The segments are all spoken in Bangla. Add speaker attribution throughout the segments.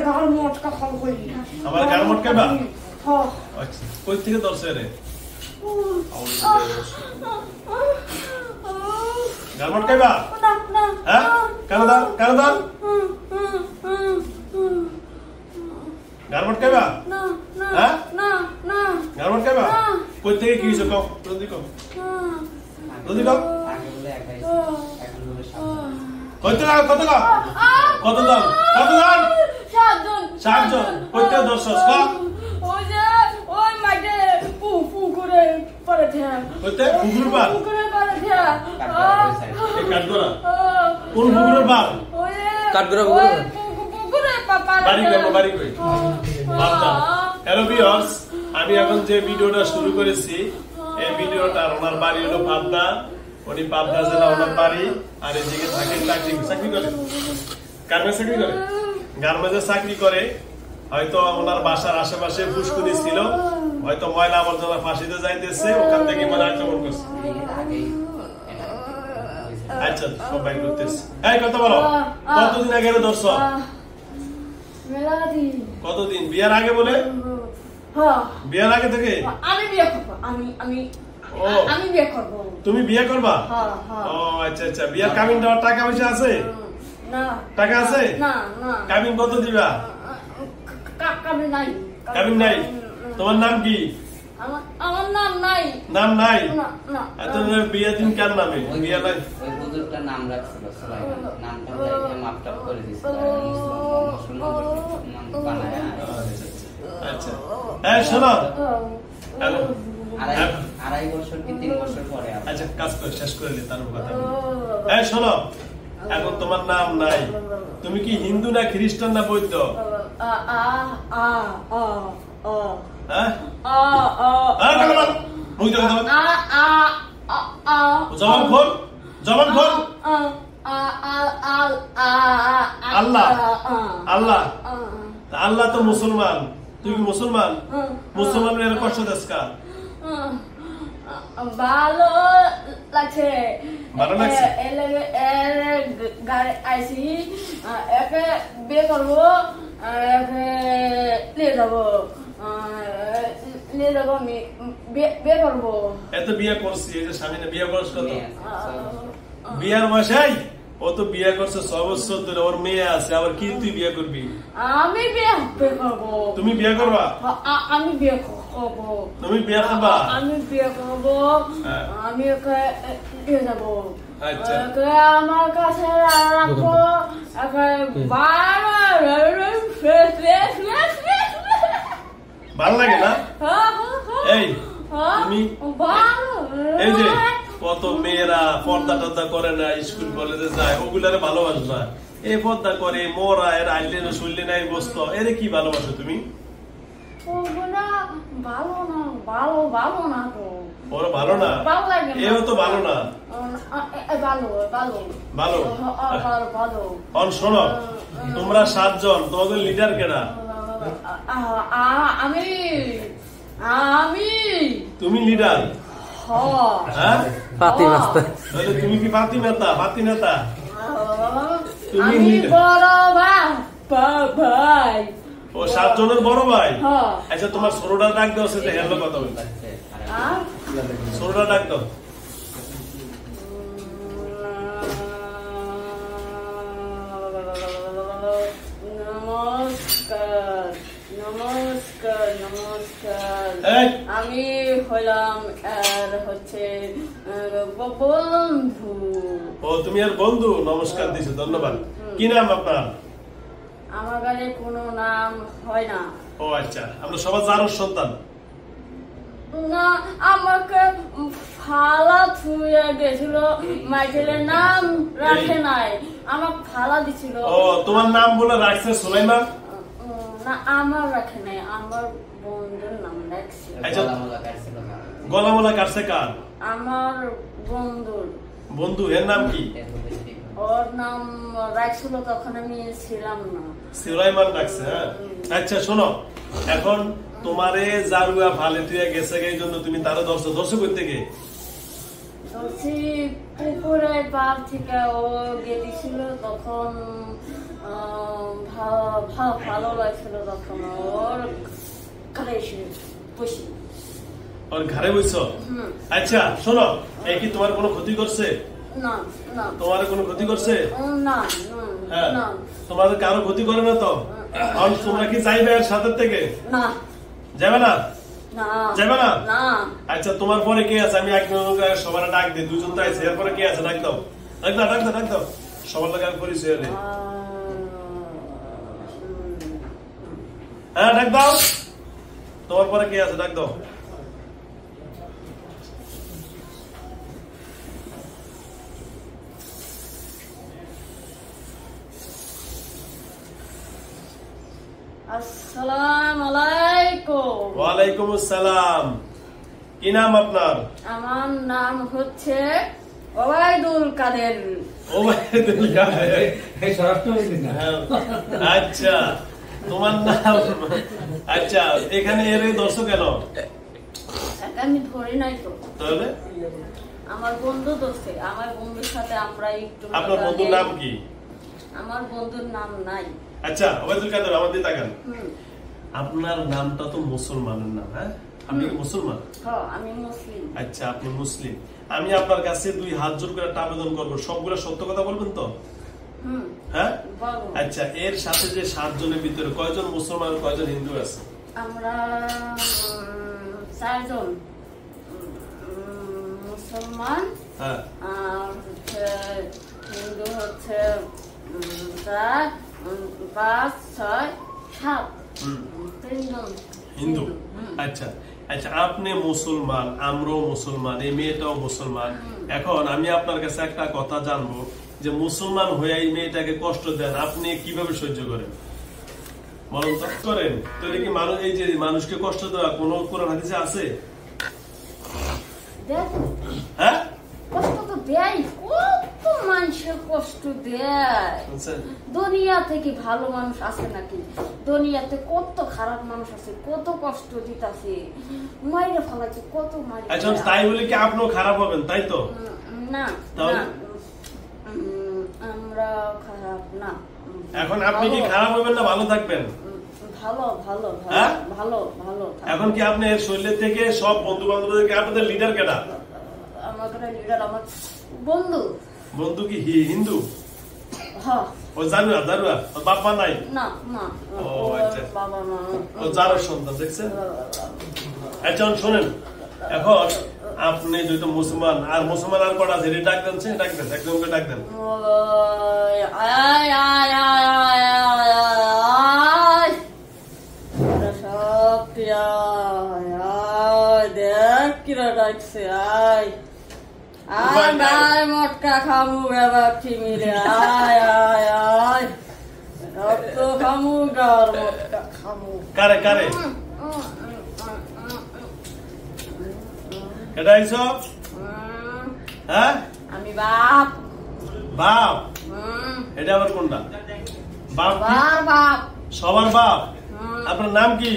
Speaker 1: গাল মটকা খাও কই
Speaker 2: আমার গাল মটকাবা হ্যাঁ আচ্ছা কই থেকে দর্শে রে গাল মটকাবা
Speaker 1: না না
Speaker 2: হ্যাঁ কেন দাও গাল মটকাবা
Speaker 1: না না
Speaker 2: হ্যাঁ
Speaker 1: না না
Speaker 2: গাল মটকাবা কই থেকে কি হইছে কও জলদি কও আগে বলে একাই এখন বলে কত দাম 7 জন কই থেকে দর্শস কা
Speaker 1: ওই যে ওই মাঠে পুকুরে পড়েছে
Speaker 2: কইতে পুকুরে পড়েছে এই কাটগড়া কোন পুকুরের পার
Speaker 3: কাটগড়া
Speaker 1: পুকুরে পাপা
Speaker 2: বাড়ি কই বাপদা হ্যালো ভিউয়ার্স আমি এখন যে ভিডিওটা শুরু করেছি এই ভিডিওটা ওনার বাড়ি হলো পাবনা উনি পাবনা জেলা ওনার বাড়ি আর এদিকে থাকেন চাকরি করে গার্মেন্টসে চাকরি করে হয়তো ওনার বাসার আশেপাশে পুষ্কুনি ছিল হয়তো ময়লা আবর্জনা ফাঁসিতে যাইতেছে ওখান থেকে মানে আক্রমণ করছে আচ্ছা সব বাইক করতেছে এই কথা বলো কতদিন আগে ধরছ কতদিন বিয়ার আগে বলে বিয়ার আগে থেকে
Speaker 1: আমি বিয়ে করব আমি বিয়ে করব
Speaker 2: তুমি বিয়ে করবা ও আচ্ছা বিয়ার কাবিন দেওয়ার টাকা পয়সা আছে
Speaker 1: না
Speaker 2: টাকা আছে
Speaker 1: না
Speaker 2: কাবিন কত দিবা কাবিন নাই তোমার নাম কি
Speaker 1: আমার নাম নাই
Speaker 2: না এত বিয়ে দিন কার নামে বিয়ে নাই
Speaker 3: ওই হুজুরটার নাম রাখছিল সুলাইমান নামটা মাপটাপ করে দিছিল মুসলমান বানায় আচ্ছা
Speaker 2: এই শোনো হ্যালো
Speaker 3: আড়াই বছর কি 3 বছর পরে
Speaker 2: আচ্ছা কাজ করে শেষ করে নি তার কথা এই শোনো এখন তোমার নাম নাই তুমি কি হিন্দু না খ্রিস্টান না বৌদ্ধ জবান খোল আল্লাহ তো মুসলমান তুই কি মুসলমান মুসলমানের কষ্ট দেশ কা
Speaker 1: ভালো লাগছে আইসি একে বিয়ে করবো নিয়ে যাবো আমি বিয়ে করবো
Speaker 2: এত বিয়ে করছি এই যে স্বামী বিয়ে করছ কত বিয়ার বয়সাই ও তো বিয়ে করছে 6 বছর ধরে ওর মেয়ে আছে আবার কি তুই বিয়ে করবি
Speaker 1: আমি বিয়ে করবো
Speaker 2: তুমি বিয়ে করবা
Speaker 1: আমি বিয়ে করবো
Speaker 2: তুমি বিয়ে করবা
Speaker 1: আমি বিয়ে করবো আমি ওকে দিয়ে যাবো
Speaker 2: আচ্ছা
Speaker 1: আমার কাছে রাখবো
Speaker 2: ভালো লাগে না এই তুমি এই যে কত মেয়েরা পর্দা টর্দা করে না স্কুল কলেজে যায় ওগুলারে ভালোবাসবা এই পর্দা করে মোরা এর আইলে শুনলে নাই বসতো এর কি ভালোবাসো তুমি
Speaker 1: ভালো না তো
Speaker 2: ওরা ভালো না এও তো ভালো না
Speaker 1: ভালো
Speaker 2: শোনো তোমরা 7 জন তোমাদের লিডার কেনা
Speaker 1: আমি
Speaker 2: তুমি লিডার হ্যাঁ তুমি কি পাতি নেতা
Speaker 1: তুমি বড় ভাই
Speaker 2: ও 7 জনের বড় ভাই আচ্ছা তোমার ছোটটা ডাক দাও সে হেলো কথা বলতে ছোটটা ডাক দাও
Speaker 1: আমি হলাম আর হচ্ছে বন্ধু
Speaker 2: ও তুমি আর বন্ধু নমস্কার দিছো ধন্যবাদ কি নাম আপনার
Speaker 1: আমার গালে কোনো নাম হয় না
Speaker 2: ও আচ্ছা আমরা সবাই জারুর সন্তান
Speaker 1: না আমাকে ফালা থুয়ে গেছিল মাইকেলের নাম রাখে নাই আমার ফালা দিছিল
Speaker 2: ও তোমার নাম বলে রাখছে সুলাইমান
Speaker 1: না আমার রাখে নাই আমার বন্ধুর নাম রাখছে
Speaker 2: গলামলা কাটছে কার
Speaker 1: আমার
Speaker 2: বন্ধু এর নাম কি
Speaker 1: ওর নাম রাখছিল তখন আমি ছিলাম না
Speaker 2: সুলাইমান রাখছে হ্যাঁ আচ্ছা শোনো এখন তোমারে জারুয়া ফালে তুই গেছে এই জন্য তুমি তারে দর্শক করতে গিয়ে
Speaker 1: বলছি পুকুরের পার থেকে ও গেছিল তখন ভালো লাগছিল তখন ওর ঘরে এসে বসি
Speaker 2: ওর ঘরে বসছো? আচ্ছা শোনো, এই কি তোমার কোনো ক্ষতি করছে?
Speaker 1: না না।
Speaker 2: তোমার কোনো ক্ষতি করছে?
Speaker 1: না
Speaker 2: হ্যাঁ,
Speaker 1: না।
Speaker 2: তোমাদের কারো ক্ষতি করে না তো? আর তোমরা কি চাইবে এর সাথে থেকে?
Speaker 1: না
Speaker 2: যাবে না?
Speaker 1: না
Speaker 2: যাবে না?
Speaker 1: না।
Speaker 2: আচ্ছা তোমার পরে কে আছে? আমি একজন সবার ডাক দিই, দুজন তো আছে, এরপরে কে আছে? ডাক দাও, ডাক দাও, ডাক দাও, ডাক দাও, সবার লোক আমি পরিচয় হলে। হ্যাঁ ডাক দাও, তোমার পরে কে আছে? ডাক দাও।
Speaker 1: আসসালামু আলাইকুম।
Speaker 2: ওয়ালাইকুম আসসালাম। কি নাম আপনার?
Speaker 1: আমার নাম হচ্ছে ওবায়দুল কাদের।
Speaker 2: ওবায়দুল কাদের। আচ্ছা তোমার নাম? আচ্ছা এখানে এর দর্শক কেন?
Speaker 1: আমি ধরি নাই তো।
Speaker 2: তাহলে
Speaker 1: আমার বন্ধু দোষে, আমার বন্ধুর সাথে আমরা একটু।
Speaker 2: আপনার বন্ধুর নাম কি?
Speaker 1: আমার বন্ধুর নাম নাই।
Speaker 2: আচ্ছা ওবায়দুল কাদের, আমার দিকে তাকান। আপনার নামটা তো মুসলমানের নাম, হ্যাঁ? আপনি কি মুসলমান?
Speaker 1: হ্যাঁ আমি মুসলিম।
Speaker 2: আচ্ছা আপনি মুসলিম। আমি আপনার কাছে 2 হাত জোর করে একটা আবেদন করবো, সবগুলো সত্য কথা বলবেন তো? হ্যাঁ আচ্ছা, এর সাথে যে 7 জনের ভিতরে কয়জন মুসলমান আর কয়জন হিন্দু আছে?
Speaker 1: আমরা 4 জন মুসলমান।
Speaker 2: হ্যাঁ
Speaker 1: আর হচ্ছে হিন্দু হচ্ছে 4 5 6 7 3 জন
Speaker 2: হিন্দু। আচ্ছা আচ্ছা আপনি মুসলমান, আমরাও মুসলমান, এই মেয়েটাও মুসলমান। এখন আমি আপনার কাছে একটা কথা জানবো যে মুসলমান হয়ে এই মেয়েটাকে কষ্ট দেন, আপনি কিভাবে সহ্য করেন বলুন তো? করেন তো? কি মানুষ, এই যে মানুষকে কষ্ট দেওয়া কোন কোরআন হাদিসে আছে? হ্যাঁ
Speaker 1: কষ্ট তো দেয়, কত মানুষের কষ্ট দেয়। দুনিয়া থেকে ভালো মানুষ আছে নাকি? দুনিয়াতে কত খারাপ মানুষ আছে, কত কষ্ট দিতেছে, মাইরে ফেলাচ্ছে, কত মাইরে।
Speaker 2: আচ্ছা তাই বলে কি আপনিও খারাপ হবেন, তাই তো?
Speaker 1: না
Speaker 2: তাহলে
Speaker 1: আমরা খারাপ না।
Speaker 2: এখন আপনি কি খারাপ হবেন না ভালো থাকবেন?
Speaker 1: ভালো ভালো
Speaker 2: হ্যাঁ?
Speaker 1: ভালো ভালো।
Speaker 2: এখন কি আপনি এর শরীর থেকে সব বন্ধু বান্ধবদেরকে, আপনাদের লিডার কেটা?
Speaker 1: আমাদের লিডার আমার বন্ধু।
Speaker 2: বন্ধু কি হিন্দু?
Speaker 1: হ্যাঁ
Speaker 2: ও জানুয়া, জানুয়া ওর বাবা নাই?
Speaker 1: না না
Speaker 2: ও আচ্ছা,
Speaker 1: বাবা না,
Speaker 2: ও জারোর সন্তান, দেখছেন? আচ্ছা শোনেন, এখন আপনি যেহেতু মুসলমান, আর মুসলমান আর কটা আছে? ডাক দেন, ডাক দেন, একজনকে ডাক দেন।
Speaker 1: দেখ কিরা ডাকছে, আয় আয় মটকা খামু ব্যবহার মিলে, আয় আয় আয় রক্ত খামু গার মটকা খামু।
Speaker 2: কারে কারে কেটা আইছো? হ্যাঁ
Speaker 1: আমি বাপ।
Speaker 2: বাপ? এটা আবার কোনটা বাপ?
Speaker 1: বাপ
Speaker 2: সবার বাপ। আপনার নাম কি?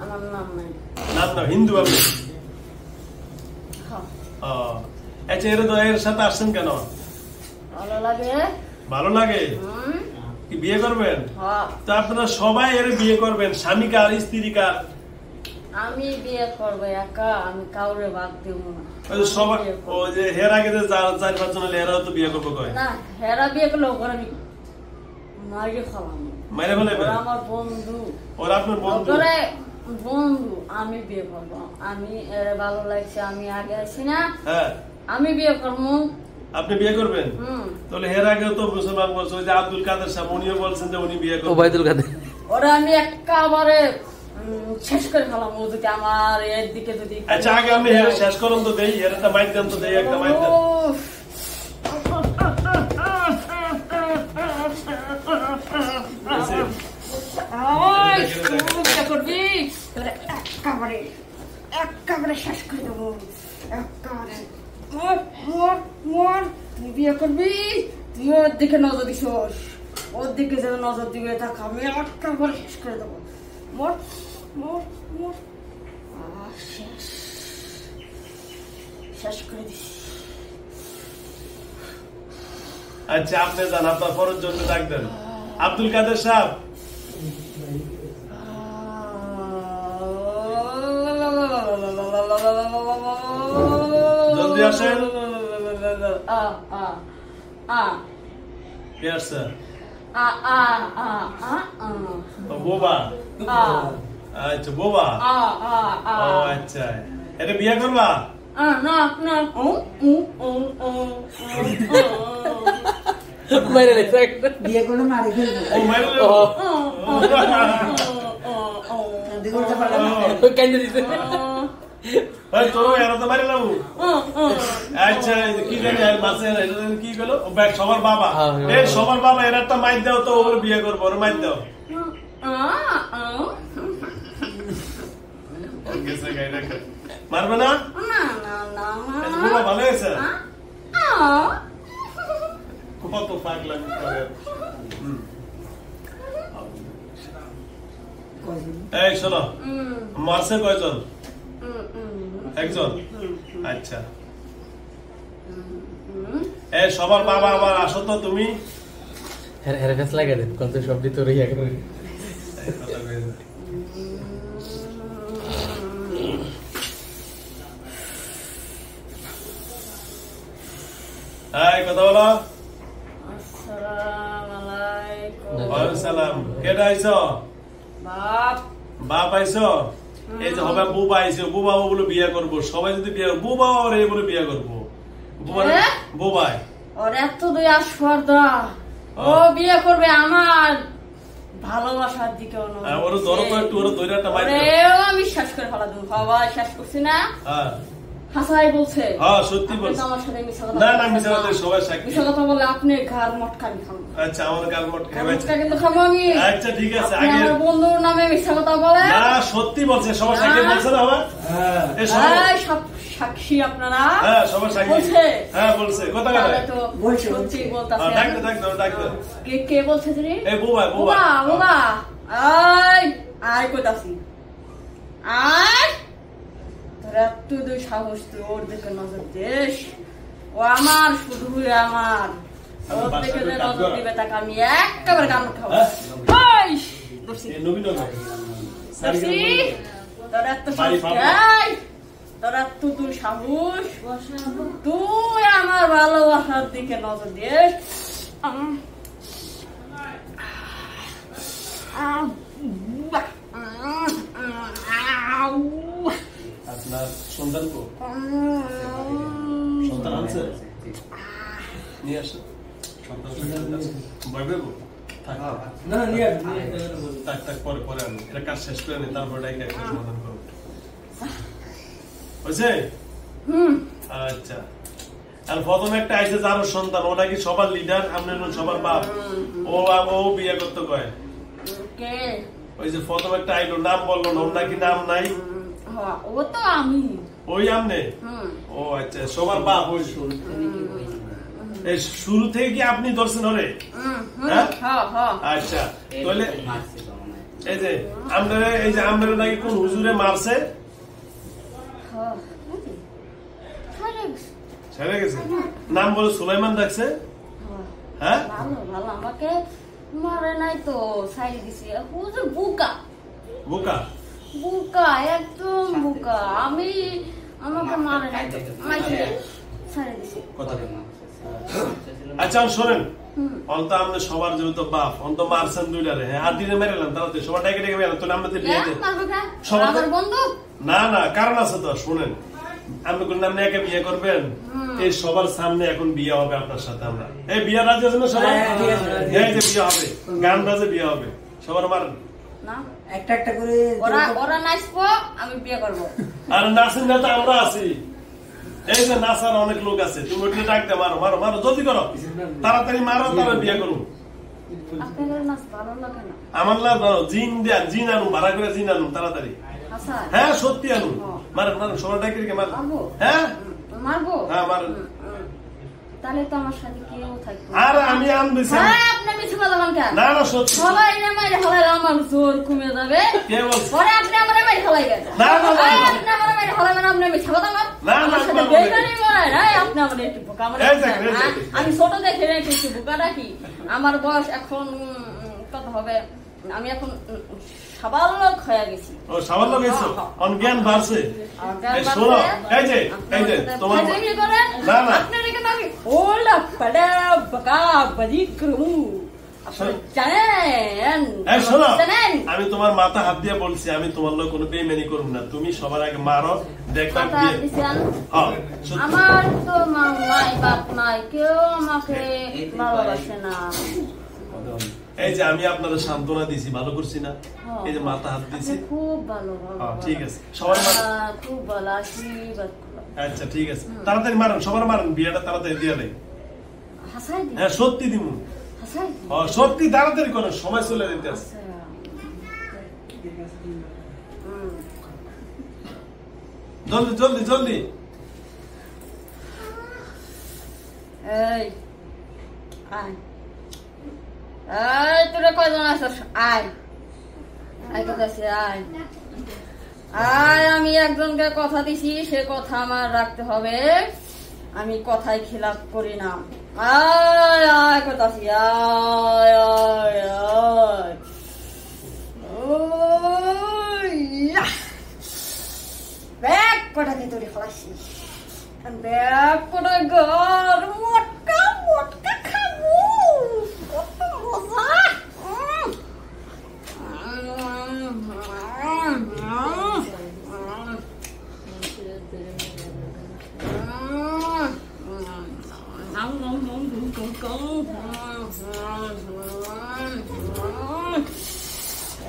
Speaker 1: আমার নাম নাই।
Speaker 2: নাম না, হিন্দু আপনি? আচ্ছা এর সাথে আসছেন কেন?
Speaker 1: ভালো লাগে।
Speaker 2: ভালো লাগে? কি বিয়ে করবেন? তো আপনারা সবাই এর বিয়ে করবেন, স্বামী কার, স্ত্রী কার?
Speaker 1: আমি বিয়ে করবো একা, আমি কাউরে বাদ দিব না।
Speaker 2: সবাই ও যে হের আগে যে 4-5 জন হলে এরাও তো বিয়ে করবো কয়
Speaker 1: না, হেরা বিয়ে করলে ওপর আমি মারিয়ে ফেলাম।
Speaker 2: মাইরে ফেলাবেন?
Speaker 1: আমার বন্ধু।
Speaker 2: ওরা আপনার বন্ধু?
Speaker 1: বন্ধু। আমি বিয়ে করবো, আমি এর ভালো লাগছে, আমি আগে আছি না।
Speaker 2: হ্যাঁ
Speaker 1: আমি বিয়ে করবো।
Speaker 2: আপনি বিয়ে করবেন? তাহলে হের আগেও তো মুসলমান বলছে, ওই যে আব্দুল কাদের সাহেব, উনিও বলছেন যে উনি বিয়ে করবেন।
Speaker 4: ওবায়দুল কাদের।
Speaker 1: ওরা আমি একেবারে শেষ করে ফেলাম যদি আমার এর দিকে যদি।
Speaker 2: আচ্ছা আগে আমি হের শেষ করুন তো, দেই হের একটা মাইক দেন তো, দেই একটা মাইক দেন।
Speaker 1: করবি একেবারে শেষ করে দেবো, একেবারে তুই বিয়ে করবি, তুই ওর দিকে নজর দিস, ওর দিকে যেন নজর দিকে থাক, আমি একেবারে শেষ করে দেবো। মোর মোর মোর শেষ করে দিস।
Speaker 2: আচ্ছা আপনি যান, আপনার পরের জন্য ডাক দেন। আব্দুল কাদের সাহেব জলদি আসেন। কে আসছে? বোবা। আচ্ছা বোবা। আচ্ছা এটা বিয়ে করবা?
Speaker 4: বিয়ে করে মারি
Speaker 2: তোর এরা তো মারি লাবু। আচ্ছা কি জানি কি গেল সবার বাবা, এই সবার বাবা এরা একটা মাইর দাও তো, ওর বিয়ে করবো, ওর মাইর দাও। মারবে না? ভালো হয়েছে। কত পাগলা করে। এই শোনো, মারছে কয়জন? একজন। আচ্ছা এই সবার বাবা আবার আসো তো তুমি।
Speaker 5: লাগে কত শব্দ তোর ইয়া করে।
Speaker 2: এই কথা বলো।
Speaker 1: আসসালামু আলাইকুম।
Speaker 2: ওয়ালাইকুম সালাম। কেডা আইছো?
Speaker 1: বাপ।
Speaker 2: বাপ আইছো? এই যে হবে বুবা আইছে, বুবা বলে বিয়ে করবো, সবাই যদি বিয়ে বুবা আর এই বলে বিয়ে করবো। বুবাই
Speaker 1: ওর এত দুই আস্পর্ধা, ও বিয়ে করবে আমার ভালোবাসার দিকে।
Speaker 2: ওর ধরো তো একটু, ওর ধরে একটা মাইর
Speaker 1: দাও। আমি শেষ করে ফেলা দেবো, সবাই শেষ করছি না?
Speaker 2: হ্যাঁ
Speaker 1: হাসাই বলছে।
Speaker 2: হ্যাঁ সত্যি বলছে।
Speaker 1: আমার সাথে মিছা কথা।
Speaker 2: না না মিছা কথা, সবাই সাক্ষী।
Speaker 1: মিছা কথা বলে আপনি ঘর মটকানি খান।
Speaker 2: আচ্ছা আমার গাল মট খাবে।
Speaker 1: মটকা কিন্তু খাবো আমি।
Speaker 2: আচ্ছা ঠিক আছে।
Speaker 1: আগে আমার বন্ধুর নামে মিছা কথা বলে।
Speaker 2: না সত্যি বলছে, সবাই সাক্ষী বলছে না বাবা? হ্যাঁ এই
Speaker 1: সব সাক্ষী আপনারা।
Speaker 2: হ্যাঁ সবাই সাক্ষী
Speaker 1: বলছে।
Speaker 2: হ্যাঁ বলছে। কথা কথা
Speaker 1: তো বলছে, সত্যি বলতাছে।
Speaker 2: ডাক দে ডাক দে ডাক দে।
Speaker 1: কে বলছে তুমি?
Speaker 2: এই বুবা বুবা
Speaker 1: বুবা। আয় কইতাছি। আয় তোরা তুই দুই সাহস, তুই ওর দিকে নজর দিস। ও আমার, শুধু আমার। ওর দিকে যে নজর দিবে তাকে আমি একেবারে গান খাবো। তোরা এত তোরা তুই সাহস, তুই আমার ভালোবাসার দিকে নজর দিস।
Speaker 2: আপনার সন্তান কো? সন্তান আছে? নিয়ে আসো সন্তান। ভয় পেবো?
Speaker 5: না নিয়ে
Speaker 2: থাক থাক পরে পরে আমি এটা কাজ শেষ করে নি, তারপর ডাইকে একটা সমাধান করবো। হয়েছে? আচ্ছা আর প্রথম একটা আইসে যার সন্তান, ওটা কি সবার লিডার? আপনার সবার বাপ? ও বিয়ে করতে কয়? ওই যে প্রথম একটা আইলো, নাম বললো না, ওর নাকি নাম নাই?
Speaker 1: ও তো আমি।
Speaker 2: ওই আমনে? ও আচ্ছা সবার বাপ। ওই শুরু থেকে কি আপনি ধরছেন ওরে? আচ্ছা তাহলে এই যে আমরা নাকি কোন হুজুরে মারছে? ছেড়ে গেছে। নাম বলে সুলাইমান ডাকছে? হ্যাঁ
Speaker 1: ভালো ভালো, আমাকে মারে নাই তো, ছাইড়ে দিছি। হুজুর বুকা
Speaker 2: বুকা
Speaker 1: বুকা, একদম বুকা। আমি আমাকে মারে নাই তো, ছাইড়ে দিছি।
Speaker 2: আচ্ছা শোনেন, অন্ত আপনি সবার যেহেতু বাপ, অন্ত মারছেন দুইটারে, হ্যাঁ হাত দিয়ে মেরেলাম, তাহলে সবার ডেকে ডেকে মেরেলাম, তাহলে আমাদের বিয়ে
Speaker 1: আমার বন্ধু।
Speaker 2: না না কারণ আছে তো। শুনেন, আপনি কোন নামে একে বিয়ে করবেন, এই সবার সামনে এখন বিয়ে হবে আপনার সাথে। আমরা এই বিয়ে রাজি আছে না সবাই? এই যে বিয়ে হবে, গান বাজে বিয়ে হবে, সবার মারেন
Speaker 1: না
Speaker 4: একটা একটা করে।
Speaker 1: ওরা নাচবো, আমি বিয়ে করবো।
Speaker 2: আর নাচেন না তো আমরা আছি। এই যে নাচার অনেক লোক আছে, তুমি ওইটা ডাকতে মারো মারো মারো, জলদি করো, তাড়াতাড়ি মারো, তারা বিয়ে করুন।
Speaker 1: আপনাদের নাচ ভালো লাগে না?
Speaker 2: আমার লাভ জিন দেন, জিন আনুন, ভাড়া করে জিন আনুন তাড়াতাড়ি। হ্যাঁ সত্যি আনুন, মারেন মারেন, সবার ডাকে রেখে মারেন। হ্যাঁ
Speaker 1: মারবো?
Speaker 2: হ্যাঁ মারেন।
Speaker 1: তাহলে তো আমার সাথে কেউ থাকবে।
Speaker 2: আর আমি আনবেছি।
Speaker 1: আপনি মিছে কথা বলেন কেন?
Speaker 2: না না সত্যি।
Speaker 1: সবাই না মাইরে হলে আমার জোর কমে যাবে।
Speaker 2: কে বলছে?
Speaker 1: পরে আপনি আমার মাইরে ফেলাই গেছে
Speaker 2: না, না, না, না।
Speaker 1: আপনি আমার মেরে ফেলাবেন আপনি মিথ্যা কথা বলেন
Speaker 2: না, না,
Speaker 1: আমার সাথে
Speaker 2: না,
Speaker 1: বেইমানি করেন আপনি আমার একটু বোকা মনে
Speaker 2: এই
Speaker 1: করছেন,
Speaker 2: দেখেন, এই
Speaker 1: হ্যাঁ?
Speaker 2: দেখেন।
Speaker 1: আমি ছোট দেখে রেখেছি বোকা নাকি আমার বয়স এখন কত হবে আমি এখন সাবালক হয়ে গেছি
Speaker 2: ও সাবাল লাগাইছো অনজ্ঞান বাড়ছে
Speaker 1: আমার জ্ঞান
Speaker 2: এই শোনো
Speaker 1: বাড়ছে।
Speaker 2: এই যে তোমার
Speaker 1: ফাজলামি করেন
Speaker 2: না, না।
Speaker 1: আপনার এখানে আমি ওলা পাড়া বাকা বাজি করু আপনি জানেন
Speaker 2: এই শোনো
Speaker 1: জানেন
Speaker 2: আমি তোমার মাথা হাত দিয়ে বলছি আমি তোমার লোক কোনো বেইমানি করব না তুমি সবার আগে মারো দেখবা
Speaker 1: কথা
Speaker 2: বিয়ে
Speaker 1: দিছেন
Speaker 2: হ্যাঁ সত্যি।
Speaker 1: আমার তো মা নাই বাপ নাই কেউ আমাকে ভালোবাসে না
Speaker 2: এই যে আমি আপনাদের সান্ত্বনা দিছি ভালো করছি না
Speaker 1: হ্যাঁ।
Speaker 2: এই যে মাথা হাত দিছি
Speaker 1: আপনি খুব ভালো ভালো
Speaker 2: হ্যাঁ,
Speaker 1: ভালো।
Speaker 2: ঠিক আছে সবাই মারেন
Speaker 1: খুব ভালো আশীর্বাদ করো।
Speaker 2: আচ্ছা ঠিক আছে তাড়াতাড়ি মারেন সবার মারেন বিয়েটা তাড়াতাড়ি দিয়ে দেয়
Speaker 1: হাসাই দিন
Speaker 2: হ্যাঁ সত্যি দিমু
Speaker 1: হাসাই দিন
Speaker 2: সত্যি তাড়াতাড়ি করেন সময় চলে যেতে আছে
Speaker 1: আচ্ছা।
Speaker 2: জলদি জলদি জলদি
Speaker 1: এই আয় এই তোরা কয়জন আছিস আয় আয় কথা আছে আয় আয় আমি একজনকে কথা দিছি সে কথা আমার রাখতে হবে আমি কথায় খিলাফ করি না আয় আয় কথা আছি আয় আয় আয় ওই ইয়া। ব্যাগ কটাকে তোরে খালাসি ব্যাগ কটা ঘর মোটকা মোটকা খাবো কত মজা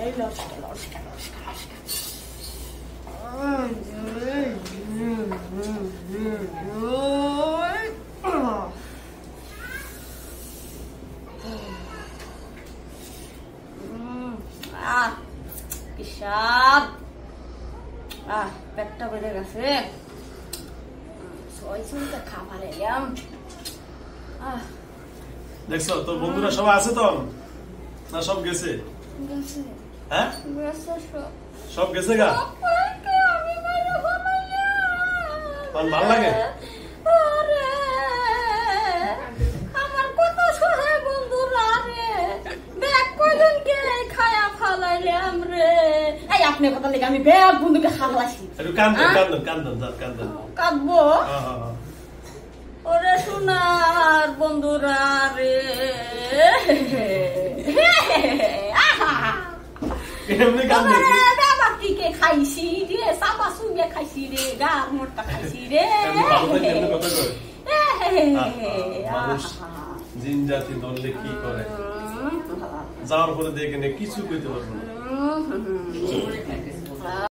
Speaker 1: এই লস্কা লস্কা লস্কা লস্কা পেটটা বেড়ে গেছে ছয় চুলটা খাবার এলাম
Speaker 2: দেখছো তোর বন্ধুরা সবাই আছে তো না সব গেছে
Speaker 1: গেছে
Speaker 2: হ্যাঁ
Speaker 1: গেছে সব
Speaker 2: সব গেছে গা তোর ভালো লাগে
Speaker 1: আমার কত সহায় বন্ধুরা রে ব্যাগ কয়জনকে খায়া ফালাইলাম রে এই আপনি কথা লেগে আমি ব্যাগ বন্ধুকে খাওয়াইছি
Speaker 2: একটু কান্দন কান্দন কান্দন যা কান্দন
Speaker 1: কাঁদবো
Speaker 2: হ্যাঁ হ্যাঁ হ্যাঁ
Speaker 1: ওরে সোনার বন্ধুরা রে
Speaker 2: এমনি কান্দে
Speaker 1: বাবাটিকে খাইছি রে সাবা সুবিয়া খাইছি রে গার মোটটা খাইছি রে
Speaker 2: ভালো থাকে এমনি কথা কয় মানুষ জিন জাতি ধরলে কি করে যাওয়ার পরে দেখে কিছু কইতে পারবো না